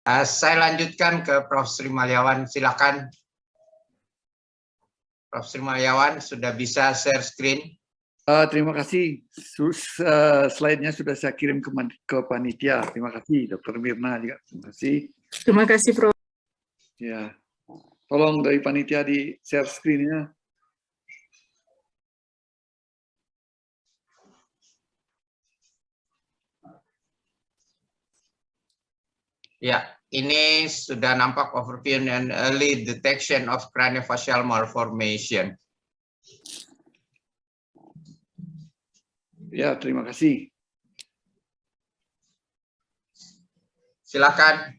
Saya lanjutkan ke Prof. Sri Malyawan, silakan. Prof. Sri Malyawan sudah bisa share screen. Terima kasih. Slide-nya sudah saya kirim ke panitia. Terima kasih, Dr. Mirna juga. Terima kasih. Terima kasih, Prof. Ya, tolong dari panitia di share screen-nya. Ya, ini sudah nampak overview and early detection of craniofacial malformation. Ya, terima kasih. Silakan.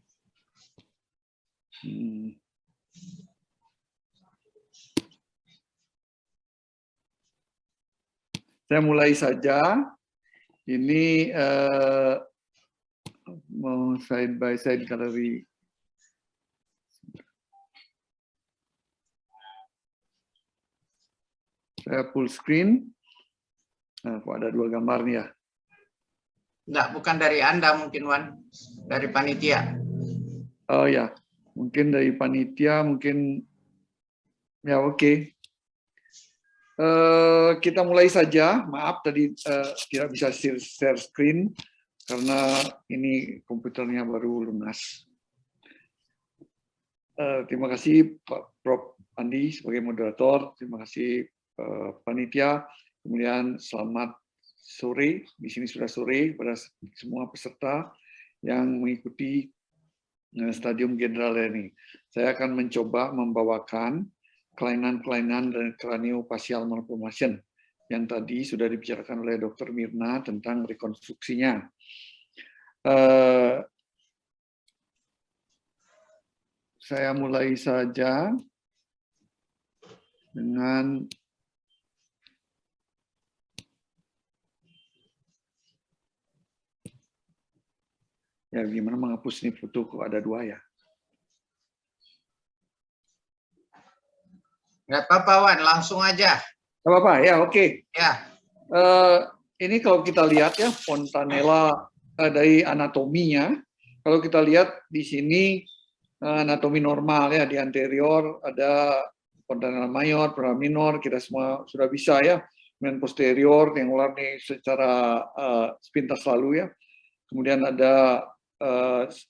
Saya mulai saja. Ini mau side by side gallery. Saya full screen. Nah, kok ada dua gambar nih ya? Enggak, bukan dari Anda mungkin, Wan. Dari panitia. Oh ya, mungkin dari panitia, mungkin ya oke. Kita mulai saja. Maaf tadi tidak bisa share screen karena ini komputernya baru lunas. Terima kasih Pak Prof. Andi sebagai moderator. Terima kasih panitia. Kemudian selamat sore. Di sini sudah sore pada semua peserta yang mengikuti stadium general ini. Saya akan mencoba membawakan kelainan-kelainan dan craniofacial malformation yang tadi sudah dibicarakan oleh Dr. Mirna tentang rekonstruksinya. Saya mulai saja dengan ya gimana menghapus ini foto kok ada dua ya. Nggak apa-apa, Wan, langsung aja. Nggak apa-apa, ya oke. Ya. Ini kalau kita lihat ya, fontanella dari anatominya, kalau kita lihat di sini anatomi normal ya, di anterior ada fontanella mayor, fontanella minor, kita semua sudah bisa ya. Kemudian posterior, yang ular nih secara sepintas lalu ya. Kemudian ada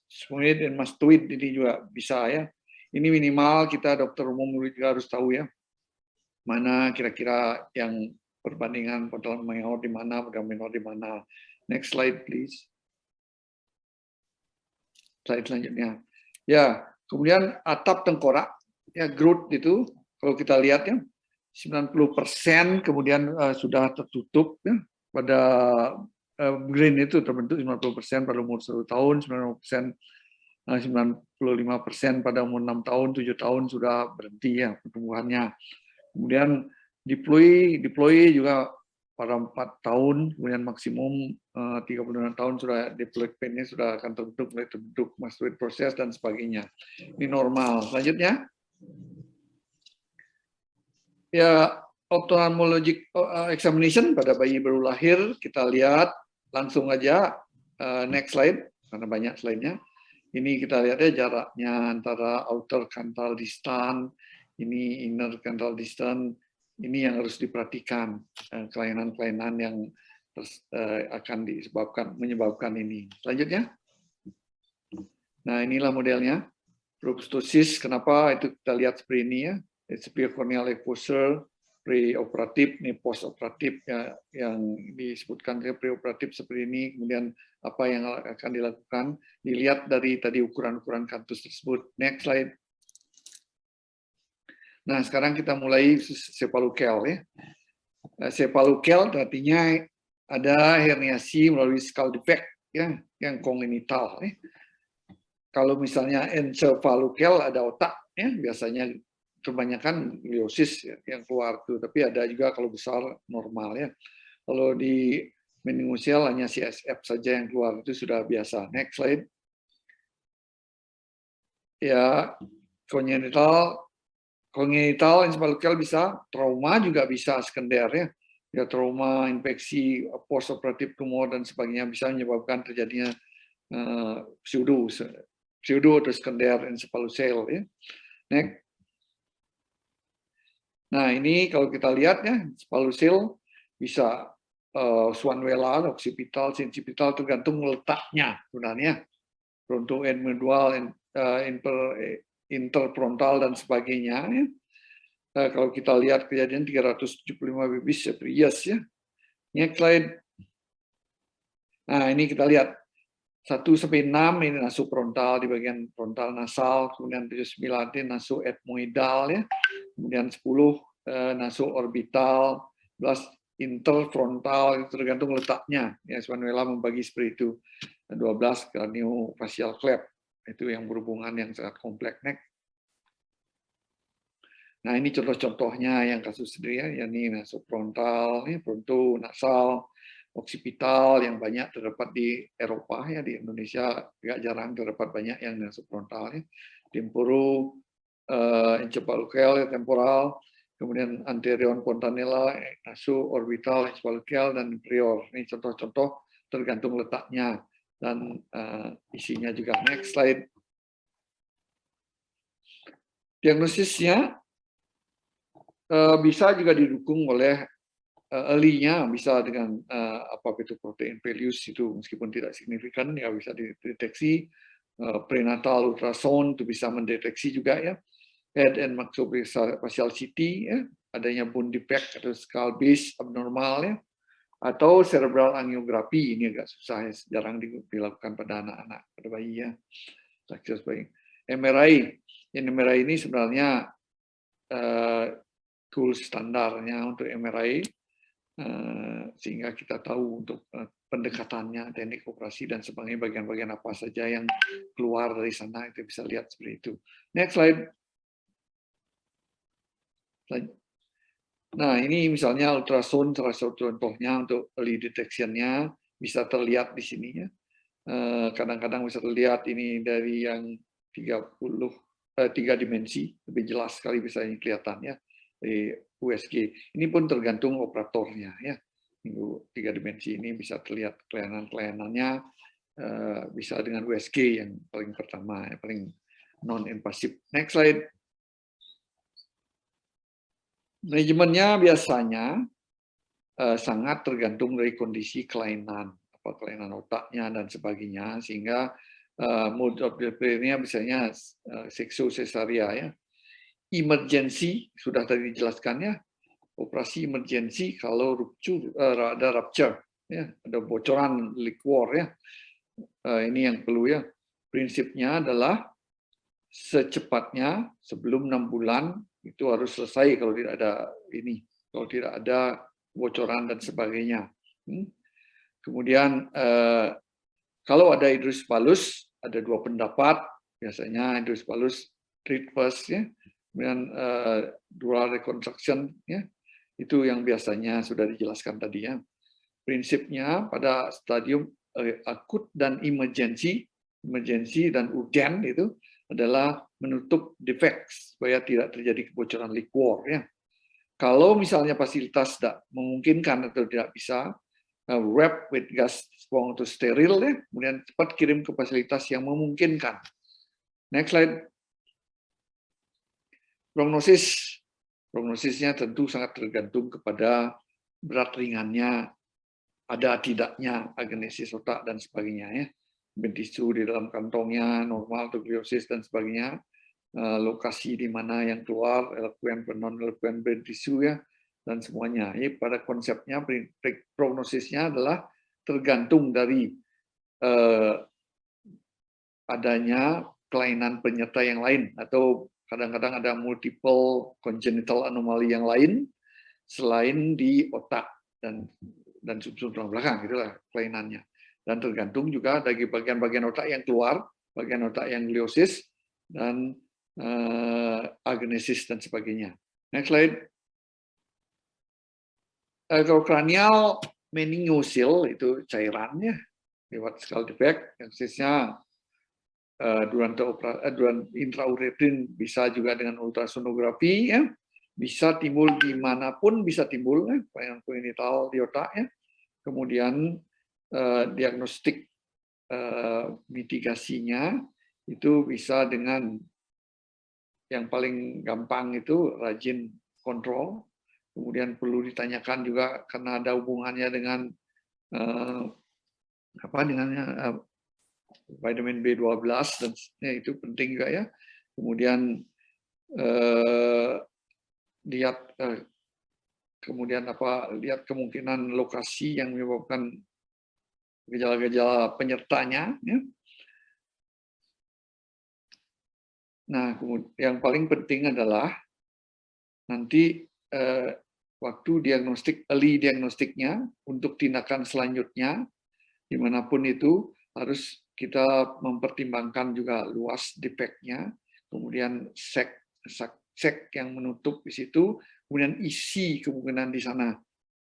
sphenoid dan mastoid, ini juga bisa ya. Ini minimal kita dokter umum juga harus tahu ya, mana kira-kira yang perbandingan fontanella mayor di mana, fontanella minor di mana. Next slide please. Slide selanjutnya. Ya, kemudian atap tengkorak, ya growth itu kalau kita lihat ya 90% kemudian sudah tertutup ya, pada green itu terbentuk 50% pada umur 1 tahun, 95% pada umur 6 tahun, 7 tahun sudah berhenti ya pertumbuhannya. Kemudian diploid juga pada 4 tahun, kemudian maksimum 36 tahun sudah diploid pain-nya sudah akan terbentuk mastoid proses dan sebagainya. Ini normal. Selanjutnya, ya ophthalmologic examination pada bayi baru lahir, kita lihat langsung aja next slide, karena banyak slide-nya. Ini kita lihat ya jaraknya antara outer canthal distance, ini inner canthal distance, ini yang harus diperhatikan, kelainan-kelainan yang akan menyebabkan ini. Selanjutnya, nah inilah modelnya, proptosis. Kenapa itu kita lihat seperti ini ya, severe corneal exposure, preoperatif, ini postoperatif ya, yang disebutkan preoperatif seperti ini. Kemudian apa yang akan dilakukan, dilihat dari tadi ukuran-ukuran kantus tersebut. Next slide. Nah, sekarang kita mulai cephalocal ya. Cephalocal artinya ada herniasi melalui skull defect ya, yang kongenital ya. Kalau misalnya encephalocal ada otak ya, biasanya kebanyakan gliosis ya, yang keluar tuh, tapi ada juga kalau besar normal ya. Kalau di meningusial hanya CSF saja yang keluar, itu sudah biasa. Next slide. Ya, congenital encephalocal bisa, trauma juga bisa sekunder ya. Ya trauma, infeksi, postoperatif tumor dan sebagainya bisa menyebabkan terjadinya pseudo pseudo atau sekunder encephaloceal ya. Next. Nah, ini kalau kita lihat ya, encephaloceal bisa Schwann-Weller, occipital, sincipital, tergantung letaknya sebenarnya. Frontoendomedual, interfrontal dan sebagainya ya. Kalau kita lihat kejadian 375 babies per years ya. Next slide. Nah, ini kita lihat 1-6 ini nasofrontal di bagian frontal nasal, kemudian 7-9 ini naso etmoidal ya. Kemudian 10 naso-orbital, 11 interfrontal, itu tergantung letaknya. Ya, Schwann-Weller membagi seperti itu. 12 craniofacial cleft, itu yang berhubungan yang sangat kompleks. Next. Nah, ini contoh-contohnya yang kasus sendiri ya, ini nasofrontal, ya, fronto nasal, occipital yang banyak terdapat di Eropa ya, di Indonesia agak jarang terdapat banyak yang nasofrontal ya. Temporo, encephaloceal, temporal, kemudian anterior fontanella, naso orbital, encephaloceal dan inferior. Ini contoh-contoh tergantung letaknya dan isinya juga. Next slide. Diagnosisnya bisa juga didukung oleh early-nya, bisa dengan protein values itu meskipun tidak signifikan ya bisa dideteksi. Prenatal ultrasound itu bisa mendeteksi juga ya. Head and maxillofacial CT ya, adanya bone defect atau skull base abnormal ya, atau cerebral angiografi ini agak susah ya, jarang dilakukan pada anak-anak, pada bayi ya. MRI, MRI ini sebenarnya tools standarnya untuk MRI sehingga kita tahu untuk pendekatannya, teknik operasi dan sebagainya, bagian-bagian apa saja yang keluar dari sana itu bisa lihat seperti itu. Next slide. Nah, ini misalnya ultrasound salah satu contohnya untuk early detection-nya bisa terlihat di sini ya. Kadang-kadang bisa terlihat ini dari yang 3 dimensi, lebih jelas sekali bisa ini kelihatan ya. Di USG. Ini pun tergantung operatornya ya. 3 dimensi ini bisa terlihat kelainan-kelainannya bisa dengan USG yang paling pertama, yang paling non-invasif. Next slide. Manajemennya biasanya sangat tergantung dari kondisi kelainan, apa kelainan otaknya dan sebagainya, sehingga mode of delivery-nya biasanya sekso-cesaria ya. Emergency sudah tadi dijelaskan ya, operasi emergency kalau ada rupture ya, ada bocoran liquor ya, ini yang perlu ya. Prinsipnya adalah secepatnya sebelum 6 bulan itu harus selesai kalau tidak ada ini, kalau tidak ada bocoran dan sebagainya. Kemudian kalau ada hidrocephalus ada 2 pendapat, biasanya hidrocephalus treat first ya. Kemudian dural reconstruction ya, itu yang biasanya sudah dijelaskan tadi ya. Prinsipnya pada stadium akut dan emergency dan urgent itu adalah menutup defect supaya tidak terjadi kebocoran liquor ya. Kalau misalnya fasilitas tidak memungkinkan atau tidak bisa, wrap with gas sponge atau steril ya, kemudian cepat kirim ke fasilitas yang memungkinkan. Next slide. Prognosisnya tentu sangat tergantung kepada berat ringannya, ada tidaknya agenesis otak dan sebagainya ya. Bentisu di dalam kantongnya normal atau gliosis dan sebagainya, lokasi di mana yang keluar, eloquent non eloquent bentisu ya, dan semuanya. Jadi pada konsepnya prognosisnya adalah tergantung dari adanya kelainan penyerta yang lain atau kadang-kadang ada multiple congenital anomali yang lain selain di otak dan sumsum tulang belakang, itulah kelainannya. Dan tergantung juga dari bagian-bagian otak yang keluar, bagian otak yang gliosis dan agenesis dan sebagainya. Next slide. Kalau kranial meningosil itu cairannya lewat skull defect, aksesnya duran intrauretin bisa juga dengan ultrasonografi ya, bisa timbul dimanapun bisa timbul ya, kelainan kongenital di otak ya. Kemudian diagnostik mitigasinya itu bisa dengan yang paling gampang itu rajin kontrol, kemudian perlu ditanyakan juga karena ada hubungannya dengan vitamin B12 dan itu penting juga ya. Kemudian lihat lihat kemungkinan lokasi yang menyebabkan gejala-gejala penyertanya. Ya. Nah, yang paling penting adalah nanti waktu early diagnostiknya untuk tindakan selanjutnya, dimanapun itu harus kita mempertimbangkan juga luas defeknya, kemudian sek yang menutup di situ, kemudian isi kemungkinan di sana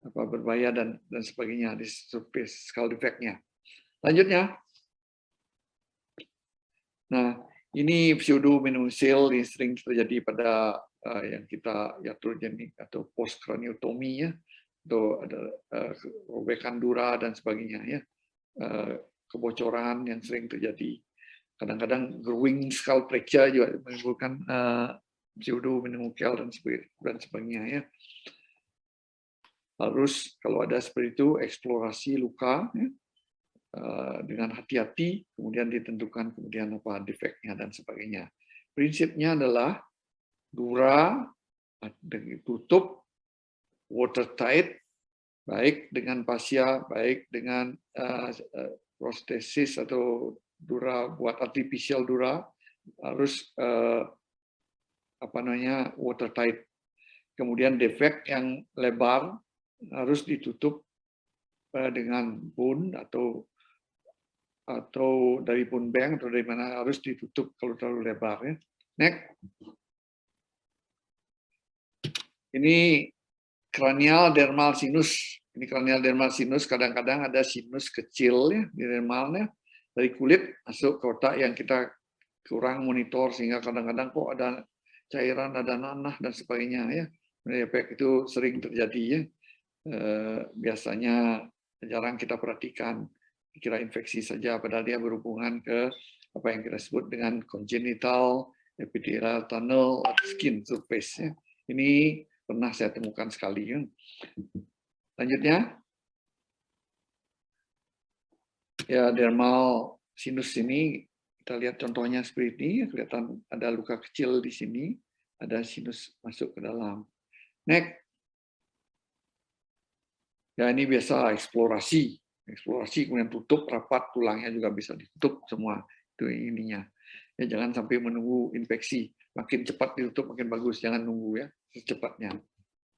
berbahaya dan sebagainya di surface skull defect-nya. Lanjutnya, nah ini pseudomeningocele yang sering terjadi pada yang kita iatrogenik atau post craniotomy ya, atau ada robekan dura dan sebagainya ya, kebocoran yang sering terjadi. Kadang-kadang growing skull fracture juga menimbulkan pseudomeningocele dan sebagainya ya. Harus kalau ada seperti itu eksplorasi luka ya, dengan hati-hati, kemudian ditentukan kemudian apa defeknya dan sebagainya. Prinsipnya adalah dura ditutup watertight, baik dengan fascia, baik dengan prostesis atau dura buat artificial dura harus watertight. Kemudian defek yang lebar harus ditutup dengan bone atau dari bone bank atau dari mana harus ditutup kalau terlalu lebar ya. Next. Ini cranial dermal sinus. Ini cranial dermal sinus kadang-kadang ada sinus kecil ya di dermalnya dari kulit masuk ke otak yang kita kurang monitor sehingga kadang-kadang kok ada cairan, ada nanah dan sebagainya ya. Efek itu sering terjadi ya. Biasanya jarang kita perhatikan, dikira infeksi saja padahal dia berhubungan ke apa yang kita sebut dengan congenital epithelial tunnel atau skin surface ya. Ini pernah saya temukan sekali ya. Lanjutnya ya, dermal sinus ini kita lihat contohnya seperti ini, kelihatan ada luka kecil di sini, ada sinus masuk ke dalam. Next. Ya ini biasa eksplorasi kemudian tutup rapat, tulangnya juga bisa ditutup semua itu ininya. Ya jangan sampai menunggu infeksi, makin cepat ditutup makin bagus, jangan nunggu ya secepatnya.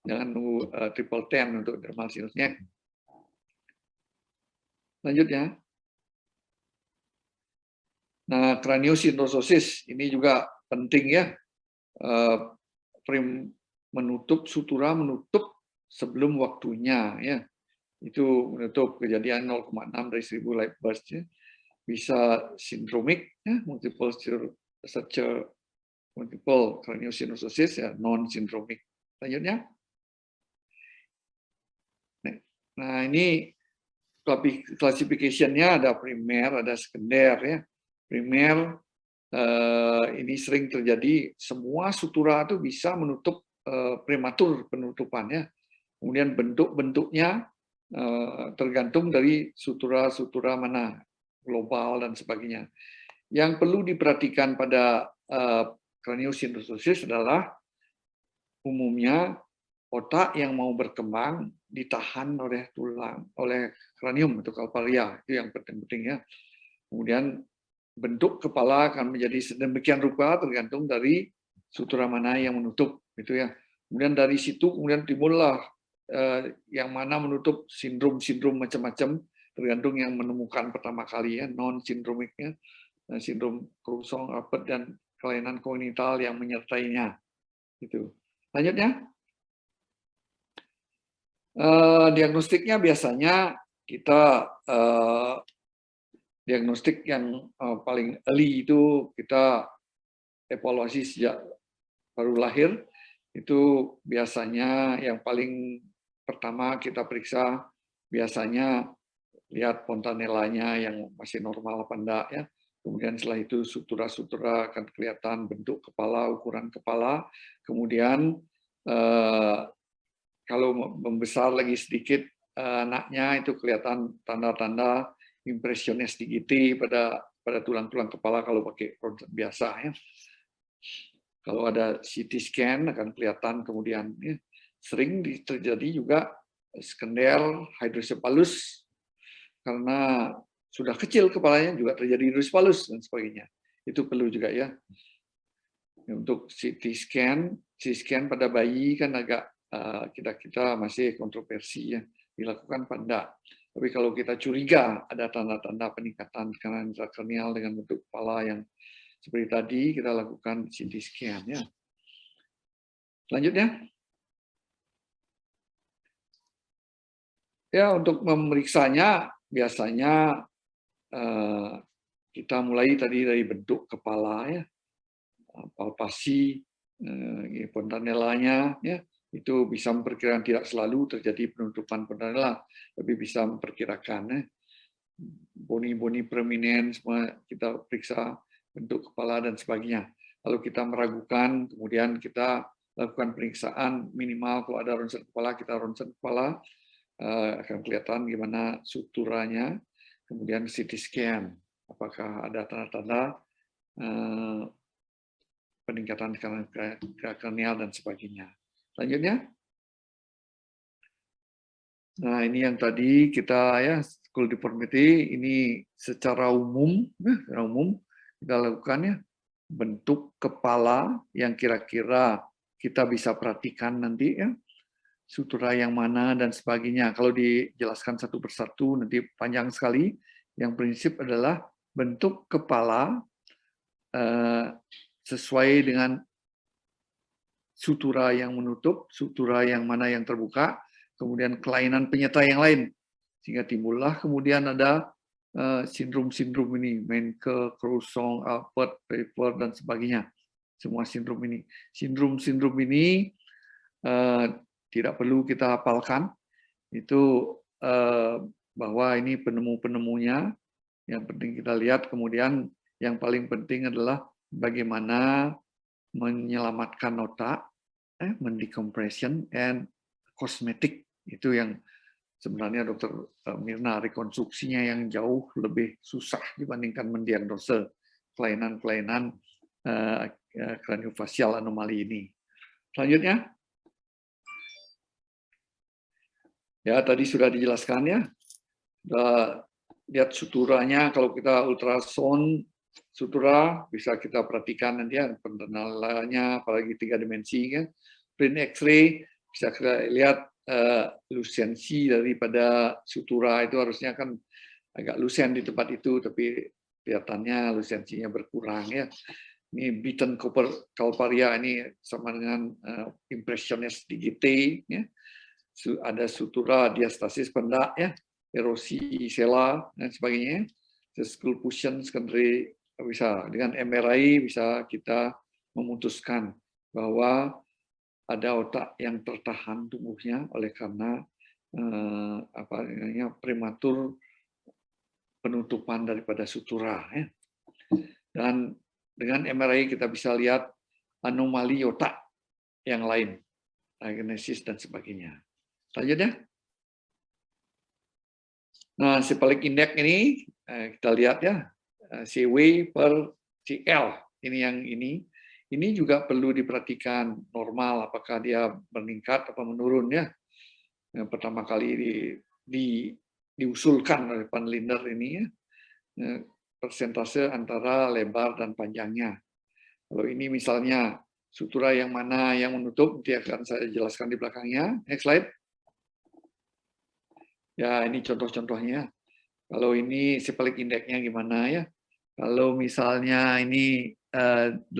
Jangan nunggu triple 10 untuk dermal sinusnya. Lanjutnya. Nah, craniosynostosis ini juga penting ya. Menutup sutura menutup sebelum waktunya ya. Itu menutup kejadian 0,6 dari 1000 live burst ya. Bisa sindromik ya, multiple craniosynostosis ya, non sindromik. Lanjutnya. Nah, ini klasifikasinya ada primer, ada sekunder ya. Primer ini sering terjadi, semua sutura itu bisa menutup prematur penutupannya. Kemudian bentuk-bentuknya tergantung dari sutura-sutura mana, global dan sebagainya. Yang perlu diperhatikan pada craniosynostosis adalah umumnya otak yang mau berkembang ditahan oleh tulang, oleh kranium atau kalparia, itu yang penting-penting ya. Kemudian bentuk kepala akan menjadi sedemikian rupa tergantung dari sutura mana yang menutup, gitu ya. Kemudian dari situ kemudian timbullah yang mana menutup sindrom macam-macam tergantung yang menemukan pertama kali ya, non sindromiknya, sindrom Krusong-Rapet dan kelainan kognital yang menyertainya. Gitu. Lanjutnya. Diagnostiknya biasanya kita diagnostik yang paling early itu kita evaluasi sejak baru lahir, itu biasanya yang paling pertama kita periksa biasanya lihat fontanellanya yang masih normal apa enggak ya, kemudian setelah itu sutura-sutura akan kelihatan bentuk kepala, ukuran kepala, kemudian kalau membesar lagi sedikit anaknya itu kelihatan tanda-tanda impresionis digiti pada tulang-tulang kepala kalau pakai ronsen biasa ya. Kalau ada CT scan akan kelihatan kemudian ya. Sering terjadi juga sekunder hidrocephalus karena sudah kecil kepalanya juga terjadi hidrocephalus dan sebagainya. Itu perlu juga ya. Untuk CT scan pada bayi kan agak kita masih kontroversi ya, dilakukan apa enggak. Tapi kalau kita curiga ada tanda-tanda peningkatan tekanan intrakranial dengan bentuk kepala yang seperti tadi, kita lakukan CT scan ya. Selanjutnya. Ya, untuk memeriksanya biasanya kita mulai tadi dari bentuk kepala ya, palpasi, fontanellanya ya, itu bisa memperkirakan, tidak selalu terjadi penutupan fontanella, tapi bisa memperkirakan ya. Boni-boni prominens semua kita periksa bentuk kepala dan sebagainya. Lalu kita meragukan, kemudian kita lakukan pemeriksaan minimal kalau ada ronsen kepala, kita ronsen kepala, akan kelihatan gimana suturanya, kemudian CT scan, apakah ada tanda-tanda peningkatan tekanan kranial dan sebagainya. Selanjutnya, nah ini yang tadi kita ya school deformity ini secara umum kita lakukan ya, bentuk kepala yang kira-kira kita bisa perhatikan nanti ya. Sutura yang mana dan sebagainya. Kalau dijelaskan satu persatu nanti panjang sekali. Yang prinsip adalah bentuk kepala sesuai dengan sutura yang menutup, sutura yang mana yang terbuka, kemudian kelainan penyerta yang lain. Sehingga timbullah kemudian ada sindrom-sindrom ini, Menke, Crouzon, Alpert, Pfeiffer, dan sebagainya. Semua sindrom ini. Sindrom-sindrom ini tidak perlu kita hafalkan, itu bahwa ini penemu-penemunya, yang penting kita lihat, kemudian yang paling penting adalah bagaimana menyelamatkan otak, mendecompression, and cosmetic, itu yang sebenarnya Dr. Mirna rekonstruksinya yang jauh lebih susah dibandingkan mendiagnosa kelainan-kelainan kraniofasial anomali ini. Selanjutnya, ya, tadi sudah dijelaskan ya. Lihat suturanya, kalau kita ultrasound sutura bisa kita perhatikan nanti ya pendengarannya, apalagi 3 dimensi kan. Print X-ray bisa kita lihat lusensi daripada sutura itu harusnya kan agak lusen di tempat itu, tapi kelihatannya lusensinya berkurang ya. Ini beaten calparea ini sama dengan impressionis digite ya. Ada sutura diastasis pendak ya, erosi sela dan sebagainya. Skull fusion secondary bisa dengan MRI bisa kita memutuskan bahwa ada otak yang tertahan tumbuhnya oleh karena prematur penutupan daripada sutura ya. Dan dengan MRI kita bisa lihat anomali otak yang lain, agenesis dan sebagainya. Selanjutnya. Nah, cephalic index ini kita lihat ya, CW per CL ini yang ini juga perlu diperhatikan normal, apakah dia meningkat atau menurun ya. Yang pertama kali diusulkan oleh Van Linder ini ya, persentase antara lebar dan panjangnya. Kalau ini misalnya sutura yang mana yang menutup, nanti akan saya jelaskan di belakangnya. Next slide. Ya, ini contoh-contohnya. Kalau ini cephalic index-nya gimana ya? Kalau misalnya ini 80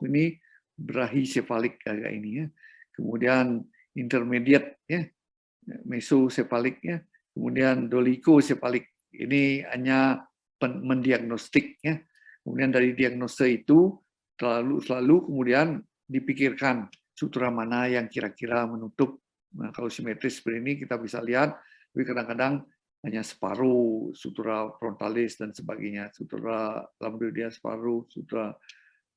ini brachycephalic kayak ini ya. Kemudian intermediate ya, mesocephalic ya. Kemudian dolichocephalic. Ini hanya mendiagnostik ya. Kemudian dari diagnosa itu selalu kemudian dipikirkan sutura mana yang kira-kira menutup. Nah, kalau simetris seperti ini kita bisa lihat, tapi kadang-kadang hanya separuh, sutura frontalis dan sebagainya, sutura lambdoidea separuh, sutura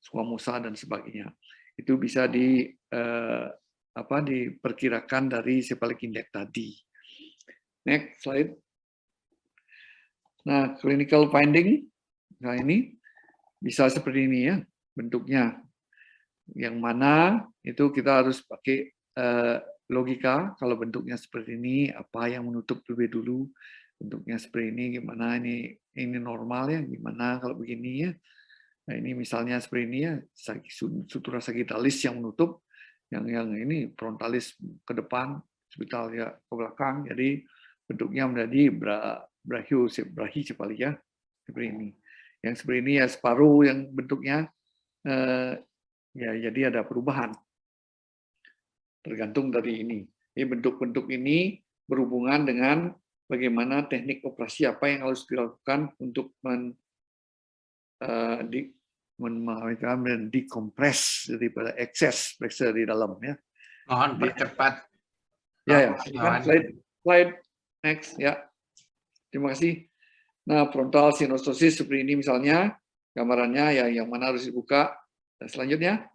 squamosa dan sebagainya. Itu bisa diperkirakan dari cephalic index tadi. Next slide. Nah, clinical finding, nah ini bisa seperti ini ya bentuknya. Yang mana itu kita harus pakai logika. Kalau bentuknya seperti ini, apa yang menutup lebih dulu? Bentuknya seperti ini, gimana ini normal ya? Gimana kalau begini ya? Nah ini misalnya seperti ini ya, sutura sagittalis yang menutup, yang ini frontalis ke depan, sagital ya ke belakang. Jadi bentuknya menjadi brachycephaly ya, seperti ini. Yang seperti ini ya separuh yang bentuknya ya jadi ada perubahan tergantung dari ini. Jadi bentuk-bentuk ini berhubungan dengan bagaimana teknik operasi apa yang harus dilakukan untuk mendekompres daripada excess pressure di dalam ya. Mohon percepat. Ya, slide next ya. Terima kasih. Nah, frontal synostosis seperti ini misalnya gambarannya ya, yang mana harus dibuka. Dan selanjutnya.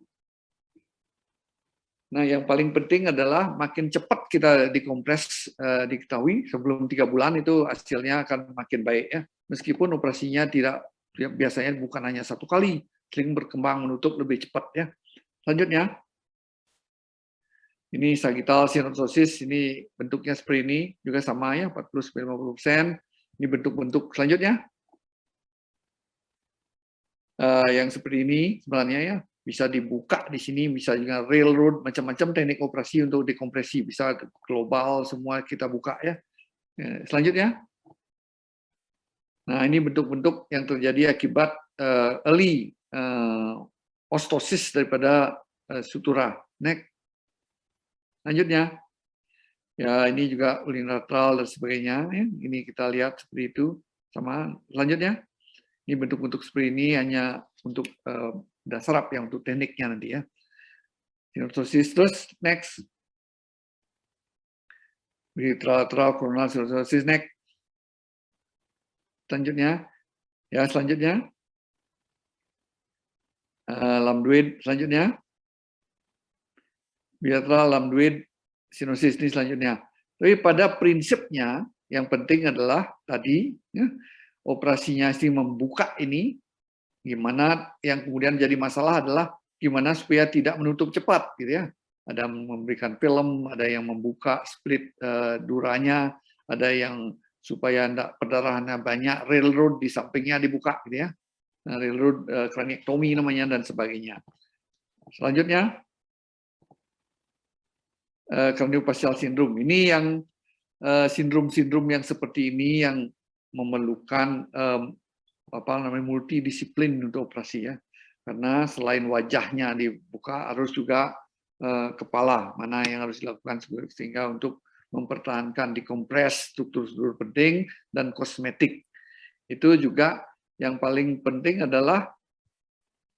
Nah, yang paling penting adalah makin cepat kita dikompres diketahui sebelum 3 bulan itu hasilnya akan makin baik ya. Meskipun operasinya biasanya bukan hanya 1 kali, sering berkembang menutup lebih cepat ya. Selanjutnya. Ini sagittal synostosis, ini bentuknya seperti ini, juga sama ya, 40-50%. Ini bentuk-bentuk selanjutnya. Yang seperti ini sebenarnya ya, bisa dibuka di sini, bisa juga railroad, macam-macam teknik operasi untuk dekompresi, bisa global, semua kita buka ya. Selanjutnya. Nah, ini bentuk-bentuk yang terjadi akibat early ostosis daripada sutura. Next. Selanjutnya, ya ini juga unilateral dan sebagainya. Ya. Ini kita lihat seperti itu. Sama. Selanjutnya, ini bentuk-bentuk seperti ini hanya untuk dasar yang untuk tekniknya nanti ya. Synostosis terus next. Unilateral coronal synostosis next. Selanjutnya, ya selanjutnya. Lambdoid selanjutnya. Bilateral lambdoid synostosis ini selanjutnya. Tapi pada prinsipnya yang penting adalah tadi ya, operasinya sih membuka ini, gimana yang kemudian jadi masalah adalah gimana supaya tidak menutup cepat gitu ya. Ada memberikan film, ada yang membuka split duranya, ada yang supaya tidak perdarahannya banyak, railroad di sampingnya dibuka gitu ya. Nah, railroad craniectomy namanya dan sebagainya. Selanjutnya craniofacial syndrome. Ini yang sindrom-sindrom yang seperti ini yang memerlukan multidisiplin untuk operasi ya. Karena selain wajahnya dibuka harus juga kepala mana yang harus dilakukan sehingga untuk mempertahankan dikompres struktur-struktur penting dan kosmetik. Itu juga yang paling penting adalah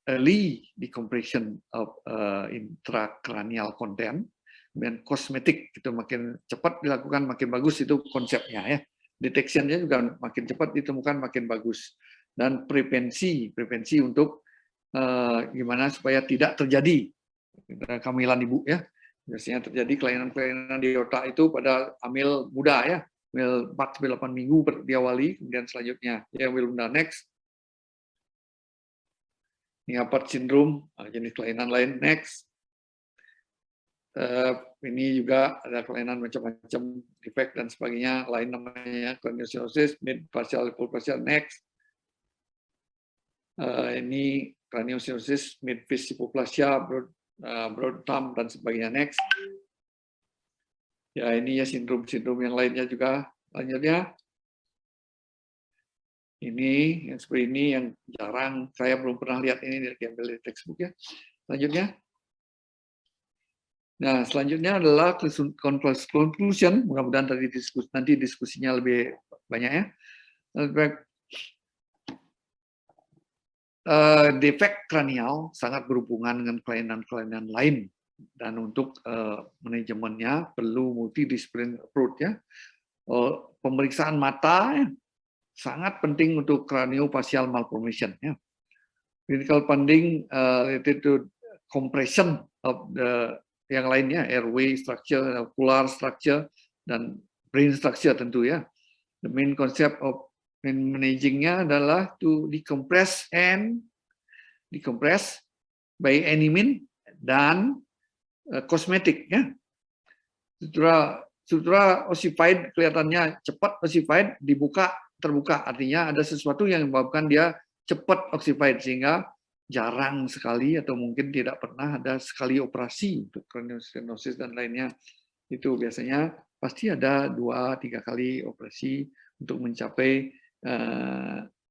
early decompression of intracranial content. Dan kosmetik itu makin cepat dilakukan makin bagus, itu konsepnya ya. Deteksinya juga makin cepat ditemukan makin bagus. Dan prevensi untuk gimana supaya tidak terjadi kehamilan ibu ya. Biasanya terjadi kelainan-kelainan di otak itu pada hamil muda ya, hamil 4-8 minggu diawali, kemudian selanjutnya ya hamil muda. Next. Ini Apert syndrome, jenis kelainan lain. Next. Ini juga ada kelainan macam-macam, defect dan sebagainya, lain namanya craniosynostosis, mid partial hypoplasia. Next. Ini craniosynostosis, mid face hypoplasia, broad thumb dan sebagainya. Next. Ya ini ya sindrom-sindrom yang lainnya juga. Selanjutnya. Ini yang seperti ini yang jarang, saya belum pernah lihat ini diambil dari textbook ya. Selanjutnya. Nah, selanjutnya adalah conclusion. Mudah-mudahan nanti diskusinya lebih banyak ya. Defek kranial sangat berhubungan dengan kelainan-kelainan lain, dan untuk manajemennya perlu multidisiplin approach ya. Pemeriksaan mata ya, sangat penting untuk craniofacial malformation. Ya. Clinical finding related to compression of the yang lainnya, airway structure, ocular structure, dan brain structure tentu ya. The main concept of managingnya adalah to decompress by any means dan kosmetik ya. Sutura ossified kelihatannya cepat ossified, terbuka, artinya ada sesuatu yang menyebabkan dia cepat ossified sehingga jarang sekali atau mungkin tidak pernah ada sekali operasi untuk craniostenosis dan lainnya. Itu biasanya pasti ada 2-3 kali operasi untuk mencapai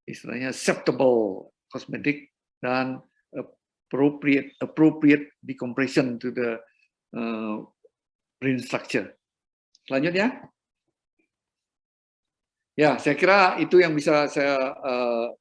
istilahnya acceptable cosmetic dan appropriate decompression to the brain structure. Selanjutnya. Ya, saya kira itu yang bisa saya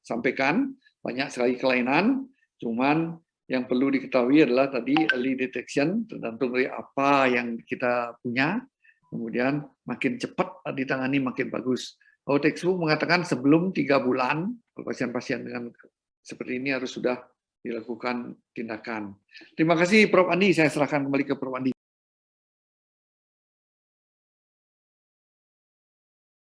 sampaikan. Banyak sekali kelainan, cuman yang perlu diketahui adalah tadi early detection, tergantung dari apa yang kita punya, kemudian makin cepat ditangani makin bagus. Kalau textbook mengatakan sebelum 3 bulan, pasien-pasien dengan seperti ini harus sudah dilakukan tindakan. Terima kasih Prof. Andi, saya serahkan kembali ke Prof. Andi.